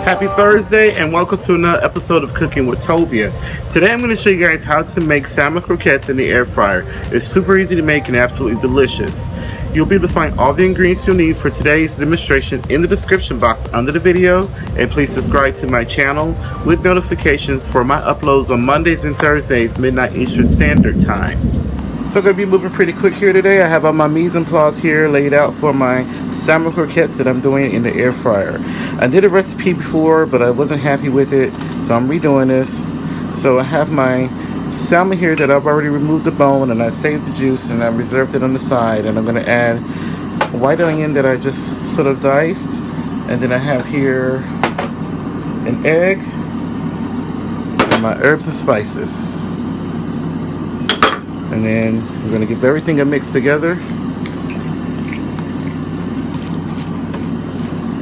Happy Thursday and welcome to another episode of Cooking with Tovia. Today I'm going to show you guys how to make salmon croquettes in the air fryer. It's super easy to make and absolutely delicious. You'll be able to find all the ingredients you'll need for today's demonstration in the description box under the video, and please subscribe to my channel with notifications for my uploads on Mondays and Thursdays midnight Eastern Standard Time. So I'm going to be moving pretty quick here today. I have all my mise en place here laid out for my salmon croquettes that I'm doing in the air fryer. I did a recipe before, but I wasn't happy with it, so I'm redoing this. So I have my salmon here that I've already removed the bone, and I saved the juice and I reserved it on the side. And I'm going to add a white onion that I just sort of diced. And then I have here an egg and my herbs and spices. And then we're going to give everything a mix together.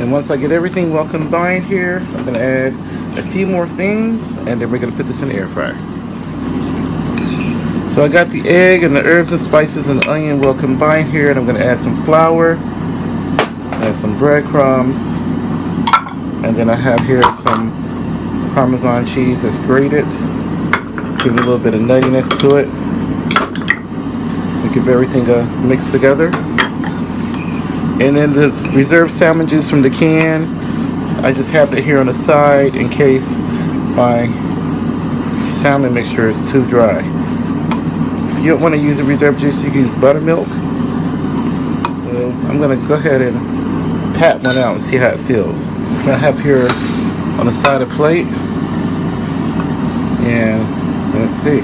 And once I get everything well combined here, I'm going to add a few more things, and then we're going to put this in the air fryer. So I got the egg and the herbs and spices and the onion well combined here, and I'm going to add some flour, add some breadcrumbs, and then I have here some parmesan cheese that's grated. Give it a little bit of nuttiness to it. Give everything mixed together. And then this reserved salmon juice from the can, I just have that here on the side in case my salmon mixture is too dry. If you don't want to use a reserved juice, you can use buttermilk. So I'm going to go ahead and pat one out and see how it feels. I have here on the side of the plate, and let's see.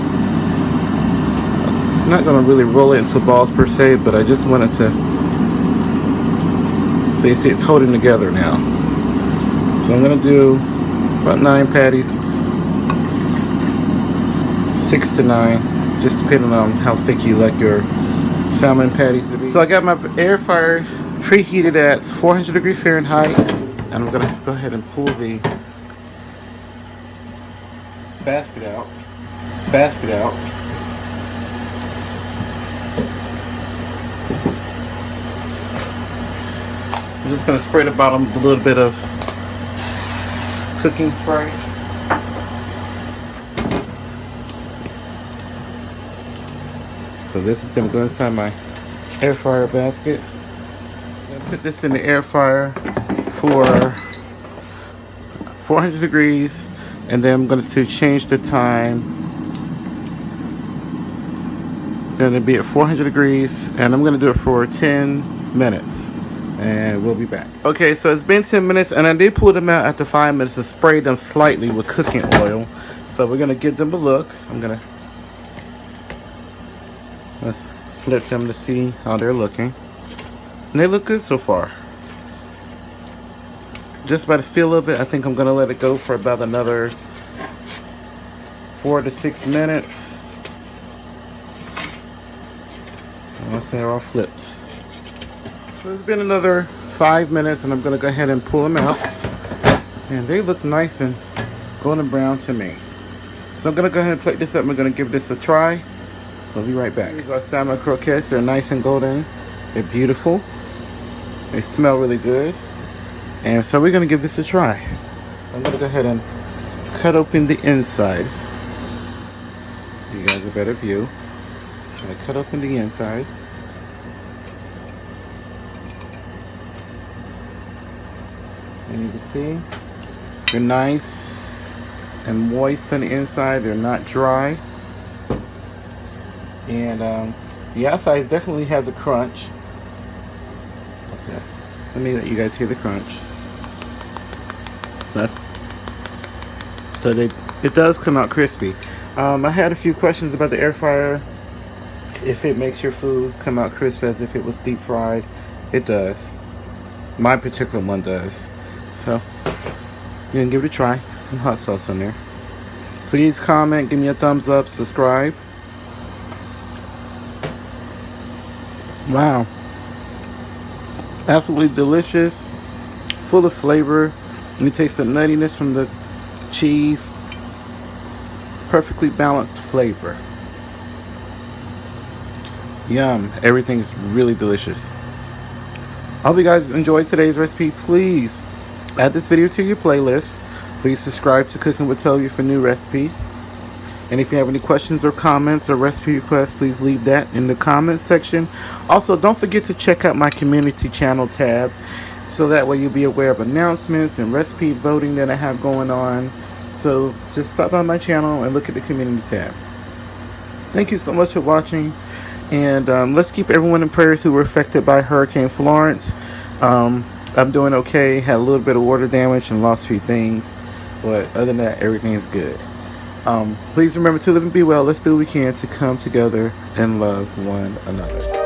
I'm not going to really roll it into balls per se, but I just wanted to see it's holding together now. So I'm going to do about 9 patties, 6 to 9, just depending on how thick you like your salmon patties to be. So I got my air fryer preheated at 400 degrees Fahrenheit, and I'm going to go ahead and pull the basket out. I'm just going to spray the bottom with a little bit of cooking spray. So this is going to go inside my air fryer basket. I'm going to put this in the air fryer for 400 degrees, and then I'm going to change the time. Going to be at 400 degrees, and I'm going to do it for 10 minutes. And we'll be back. Okay, so it's been 10 minutes, and I did pull them out after 5 minutes and spray them slightly with cooking oil. So we're gonna give them a look. Let's flip them to see how they're looking. And they look good so far. Just by the feel of it, I think I'm gonna let it go for about another 4 to 6 minutes. And once they're all flipped. So it's been another 5 minutes, and I'm going to go ahead and pull them out, and they look nice and golden brown to me. So I'm going to go ahead and plate this up. I'm going to give this a try. So I'll be right back. These are salmon croquettes. They're nice and golden. They're beautiful. They smell really good. And so we're going to give this a try. So I'm going to go ahead and cut open the inside. You guys a better view. I'm going to cut open the inside. And you can see they're nice and moist on the inside. They're not dry. And the outside definitely has a crunch. Okay, let me let you guys hear the crunch. So it does come out crispy. I had a few questions about the air fryer. If it makes your food come out crisp as if it was deep fried. It does. My particular one does. So, you can give it a try. Some hot sauce on there. Please comment, give me a thumbs up, subscribe. Wow. Absolutely delicious. Full of flavor. And you taste the nuttiness from the cheese. It's perfectly balanced flavor. Yum. Everything's really delicious. I hope you guys enjoyed today's recipe. Please Add this video to your playlist. Please subscribe to Cooking with Tovia for new recipes. And if you have any questions or comments or recipe requests, please leave that in the comments section. Also, don't forget to check out my community channel tab, so that way you'll be aware of announcements and recipe voting that I have going on. So just stop by my channel and look at the community tab. Thank you so much for watching, and let's keep everyone in prayers who were affected by Hurricane Florence. I'm doing okay. Had a little bit of water damage and lost a few things, but other than that, everything is good. Please remember to live and be well. Let's do what we can to come together and love one another.